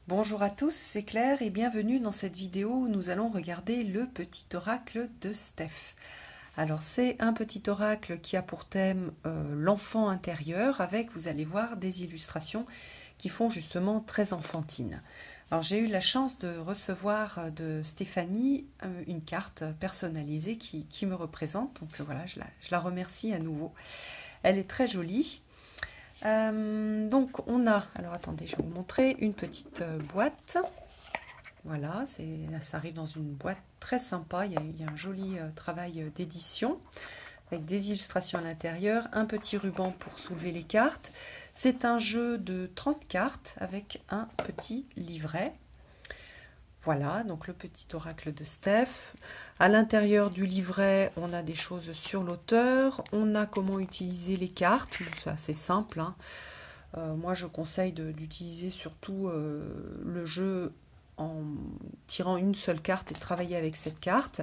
Bonjour à tous, c'est Claire et bienvenue dans cette vidéo où nous allons regarder le petit oracle de Steph. Alors c'est un petit oracle qui a pour thème l'enfant intérieur avec, vous allez voir, des illustrations qui font justement très enfantine. Alors j'ai eu la chance de recevoir de Stéphanie une carte personnalisée qui me représente, donc voilà, je la remercie à nouveau. Elle est très jolie. Donc on a, alors attendez, je vais vous montrer une petite boîte. Voilà, ça arrive dans une boîte très sympa. Il y a un joli travail d'édition avec des illustrations à l'intérieur, un petit ruban pour soulever les cartes. C'est un jeu de 30 cartes avec un petit livret. Voilà, donc le petit oracle de Steph. À l'intérieur du livret, on a des choses sur l'auteur. On a comment utiliser les cartes. C'est assez simple, hein. Moi, je conseille d'utiliser surtout le jeu en tirant une seule carte et de travailler avec cette carte.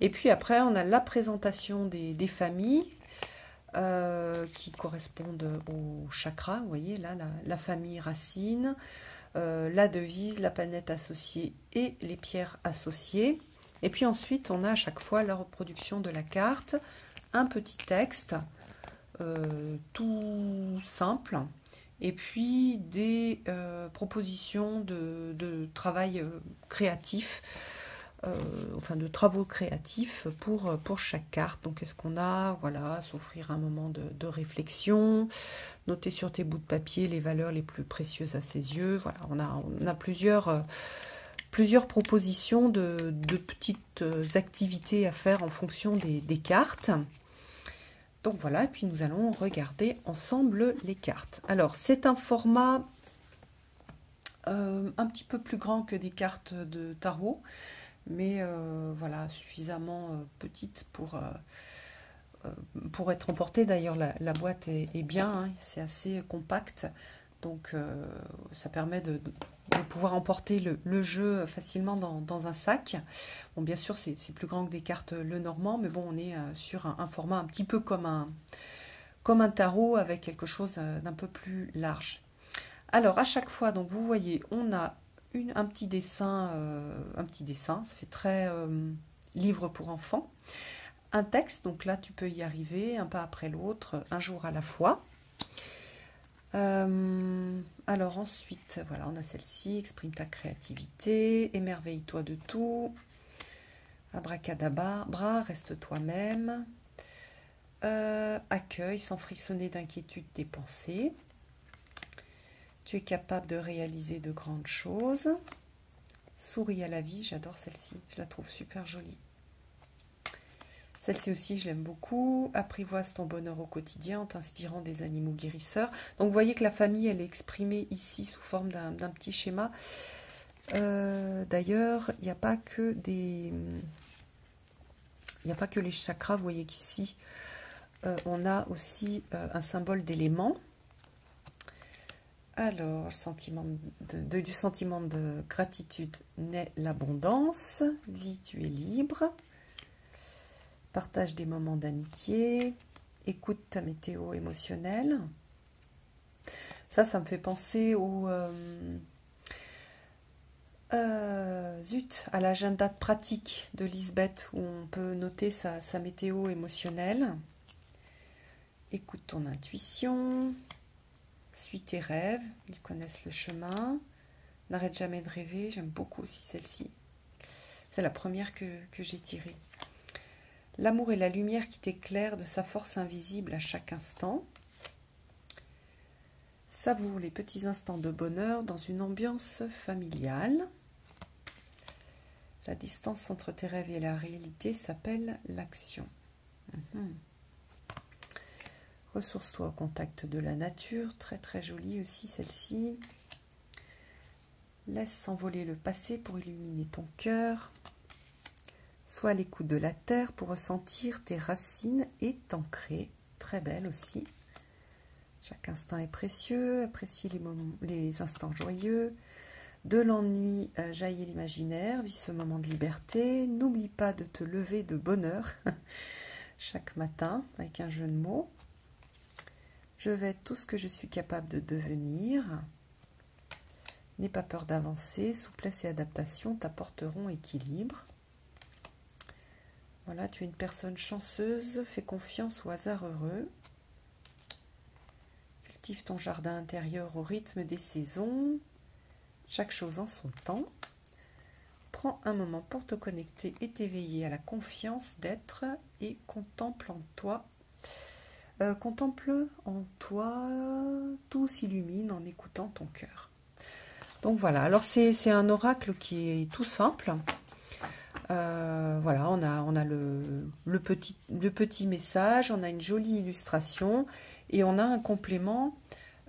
Et puis après, on a la présentation des familles qui correspondent au chakra. Vous voyez, là, la famille racine, la devise, la planète associée et les pierres associées. Et puis ensuite, on a à chaque fois la reproduction de la carte, un petit texte tout simple, et puis des propositions de travail créatif, enfin de travaux créatifs pour chaque carte. Donc est-ce qu'on a, voilà, s'offrir un moment de réflexion, noter sur tes bouts de papier les valeurs les plus précieuses à ses yeux. Voilà, on a plusieurs propositions de petites activités à faire en fonction des cartes. Donc voilà, et puis nous allons regarder ensemble les cartes. Alors c'est un format un petit peu plus grand que des cartes de tarot, mais voilà, suffisamment petite pour être emportée. D'ailleurs la boîte est bien, hein, c'est assez compact, donc ça permet de pouvoir emporter le jeu facilement dans un sac. Bon, bien sûr, c'est plus grand que des cartes Lenormand, mais bon, on est sur un format un petit peu comme un tarot avec quelque chose d'un peu plus large. Alors, à chaque fois, donc vous voyez, on a un petit dessin, ça fait très livre pour enfants. Un texte, donc là, tu peux y arriver, un pas après l'autre, un jour à la fois. Alors ensuite, voilà, on a celle-ci, exprime ta créativité, émerveille-toi de tout, abracadabra, reste toi-même, accueille sans frissonner d'inquiétude tes pensées, tu es capable de réaliser de grandes choses, souris à la vie, j'adore celle-ci, je la trouve super jolie. Celle-ci aussi, je l'aime beaucoup. Apprivoise ton bonheur au quotidien en t'inspirant des animaux guérisseurs. Donc, vous voyez que la famille, elle est exprimée ici sous forme d'un petit schéma. D'ailleurs, il n'y a pas que les chakras. Vous voyez qu'ici, on a aussi un symbole d'élément. Alors, du sentiment de gratitude naît l'abondance. Vie, tu es libre. Partage des moments d'amitié, écoute ta météo émotionnelle. Ça me fait penser au à l'agenda de pratique de Lisbeth où on peut noter sa météo émotionnelle. Écoute ton intuition, suis tes rêves, ils connaissent le chemin. N'arrête jamais de rêver, j'aime beaucoup aussi celle-ci. C'est la première que j'ai tirée. L'amour est la lumière qui t'éclaire de sa force invisible à chaque instant. Savoure les petits instants de bonheur dans une ambiance familiale. La distance entre tes rêves et la réalité s'appelle l'action. Ressource-toi au contact de la nature. Très très jolie aussi celle-ci. Laisse s'envoler le passé pour illuminer ton cœur. Sois à l'écoute de la terre pour ressentir tes racines et t'ancrer. Très belle aussi. Chaque instant est précieux. Apprécie les instants joyeux. De l'ennui jaillit l'imaginaire. Vis ce moment de liberté. N'oublie pas de te lever de bonne heure chaque matin avec un jeu de mots. Je vais être tout ce que je suis capable de devenir. N'aie pas peur d'avancer, souplesse et adaptation t'apporteront équilibre. Voilà, tu es une personne chanceuse, fais confiance au hasard heureux. Cultive ton jardin intérieur au rythme des saisons, chaque chose en son temps. Prends un moment pour te connecter et t'éveiller à la confiance d'être et contemple en toi. Contemple en toi, tout s'illumine en écoutant ton cœur. Donc voilà, alors c'est un oracle qui est tout simple. Voilà, on a le petit message, on a une jolie illustration et on a un complément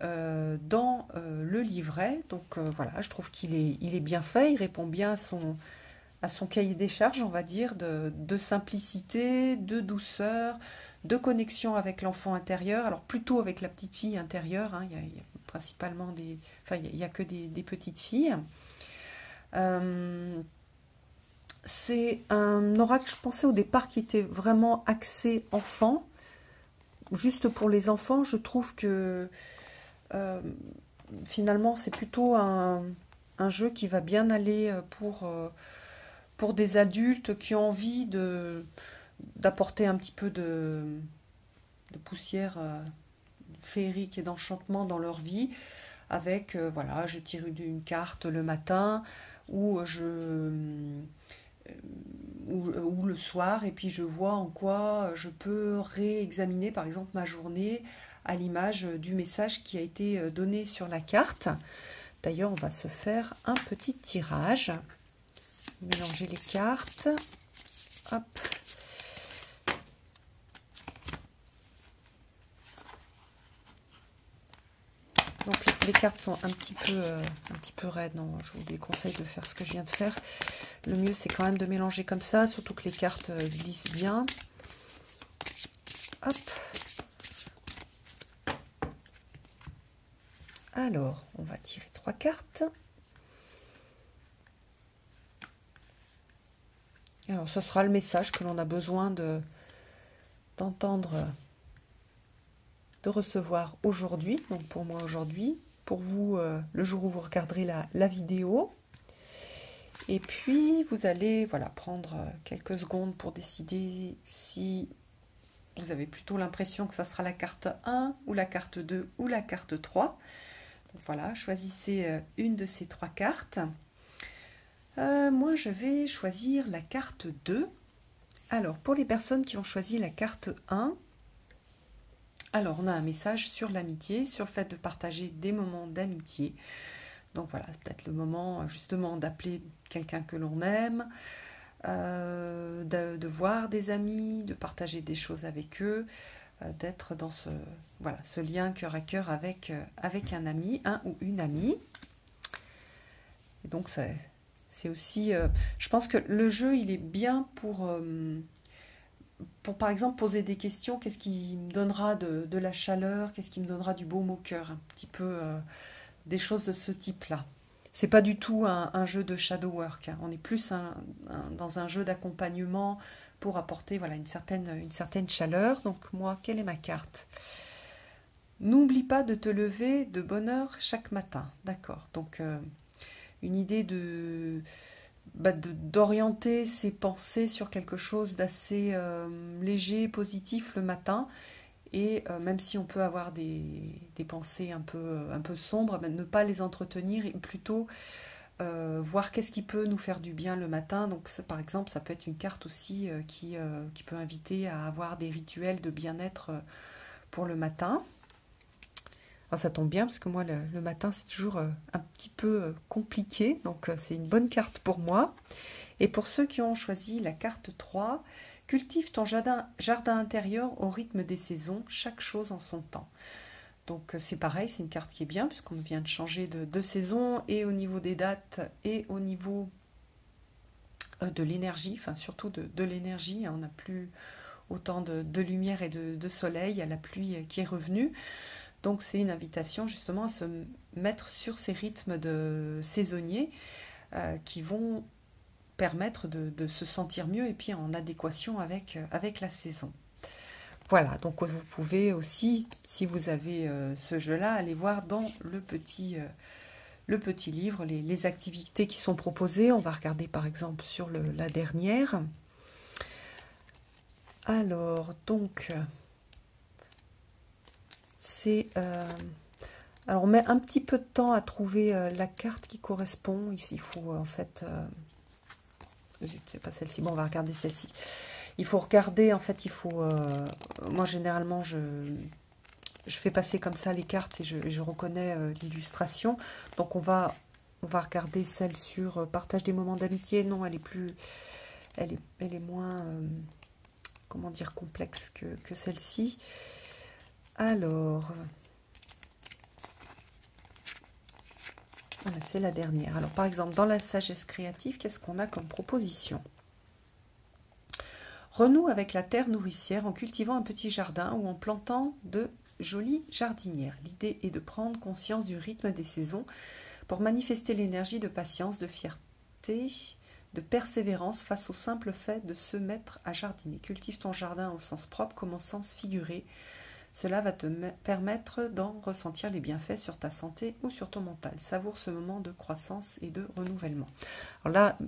dans le livret. Donc voilà, je trouve qu'il est bien fait, il répond bien à son cahier des charges, on va dire, de simplicité, de douceur, de connexion avec l'enfant intérieur, alors plutôt avec la petite fille intérieure, hein, il y a principalement des... Enfin, il n'y a que des petites filles. C'est un oracle, je pensais au départ, qui était vraiment axé enfant. Juste pour les enfants, je trouve que finalement, c'est plutôt un jeu qui va bien aller pour des adultes qui ont envie d'apporter un petit peu de poussière féerique et d'enchantement dans leur vie, avec, voilà, je tire une carte le matin, ou le soir, et puis je vois en quoi je peux réexaminer, par exemple, ma journée à l'image du message qui a été donné sur la carte. D'ailleurs, on va se faire un petit tirage. Mélanger les cartes. Hop. Donc les cartes sont un petit peu raides. Non, je vous déconseille de faire ce que je viens de faire. Le mieux, c'est quand même de mélanger comme ça, surtout que les cartes glissent bien. Hop. Alors, on va tirer 3 cartes. Alors, ce sera le message que l'on a besoin d'entendre, de recevoir aujourd'hui. Donc, pour moi, aujourd'hui. Pour vous, le jour où vous regarderez la vidéo. Et puis, vous allez voilà, prendre quelques secondes pour décider si vous avez plutôt l'impression que ça sera la carte 1 ou la carte 2 ou la carte 3. Donc, voilà, choisissez une de ces 3 cartes. Moi, je vais choisir la carte 2. Alors, pour les personnes qui ont choisi la carte 1, alors on a un message sur l'amitié, sur le fait de partager des moments d'amitié. Donc voilà, c'est peut-être le moment justement d'appeler quelqu'un que l'on aime, de voir des amis, de partager des choses avec eux, d'être dans ce lien cœur à cœur avec un ami, un ou une amie. Et donc c'est aussi, je pense que le jeu, il est bien pour par exemple poser des questions. Qu'est-ce qui me donnera de la chaleur? Qu'est-ce qui me donnera du baume au cœur? Un petit peu des choses de ce type-là. C'est pas du tout un jeu de shadow work, hein. On est plus dans un jeu d'accompagnement pour apporter voilà, une certaine chaleur. Donc moi, quelle est ma carte? N'oublie pas de te lever de bonne heure chaque matin. D'accord. Donc une idée d'orienter ses pensées sur quelque chose d'assez léger, positif le matin. Et même si on peut avoir des pensées un peu sombres, ne pas les entretenir et plutôt voir qu'est-ce qui peut nous faire du bien le matin. Donc par exemple, ça peut être une carte aussi qui peut inviter à avoir des rituels de bien-être pour le matin. Alors ça tombe bien parce que moi le matin c'est toujours un petit peu compliqué, donc c'est une bonne carte pour moi. Et pour ceux qui ont choisi la carte 3, cultive ton jardin intérieur au rythme des saisons, chaque chose en son temps. Donc c'est pareil, c'est une carte qui est bien puisqu'on vient de changer de saison, et au niveau des dates et au niveau de l'énergie, enfin surtout de l'énergie. On n'a plus autant de lumière et de soleil, il y a la pluie qui est revenue. Donc c'est une invitation justement à se mettre sur ces rythmes de saisonniers qui vont permettre de se sentir mieux et puis en adéquation avec la saison. Voilà, donc vous pouvez aussi, si vous avez ce jeu-là, aller voir dans le petit le petit livre, les activités qui sont proposées. On va regarder par exemple sur la dernière. Alors, donc, c'est... alors, on met un petit peu de temps à trouver la carte qui correspond. Il faut en fait... zut, c'est pas celle-ci. Bon, on va regarder celle-ci. Il faut regarder, en fait, il faut... moi, généralement, je fais passer comme ça les cartes et je reconnais l'illustration. Donc, on va regarder celle sur partage des moments d'amitié. Non, elle est plus... Elle est moins... comment dire, complexe que celle-ci. Alors... Voilà, c'est la dernière. Alors, par exemple, dans la sagesse créative, qu'est-ce qu'on a comme proposition? Renoue avec la terre nourricière en cultivant un petit jardin ou en plantant de jolies jardinières. L'idée est de prendre conscience du rythme des saisons pour manifester l'énergie de patience, de fierté, de persévérance face au simple fait de se mettre à jardiner. Cultive ton jardin au sens propre comme au sens figuré. Cela va te permettre d'en ressentir les bienfaits sur ta santé ou sur ton mental. Savoure ce moment de croissance et de renouvellement. Alors là,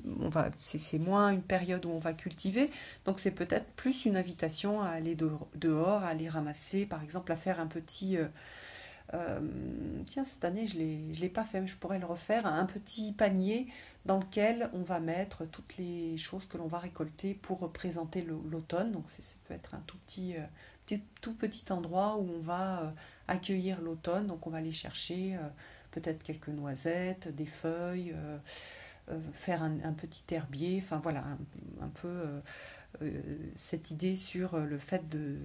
c'est moins une période où on va cultiver, donc c'est peut-être plus une invitation à aller dehors, à aller ramasser, par exemple, à faire un petit... tiens, cette année, je ne l'ai pas fait, mais je pourrais le refaire, un petit panier dans lequel on va mettre toutes les choses que l'on va récolter pour représenter l'automne. Donc ça peut être un tout petit endroit où on va accueillir l'automne. Donc on va aller chercher peut-être quelques noisettes, des feuilles, faire un petit herbier. Enfin voilà, un peu cette idée sur le fait de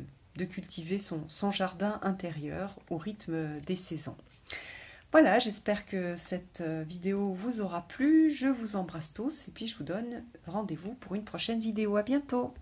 cultiver son jardin intérieur au rythme des saisons. Voilà, j'espère que cette vidéo vous aura plu. Je vous embrasse tous et puis je vous donne rendez-vous pour une prochaine vidéo. À bientôt!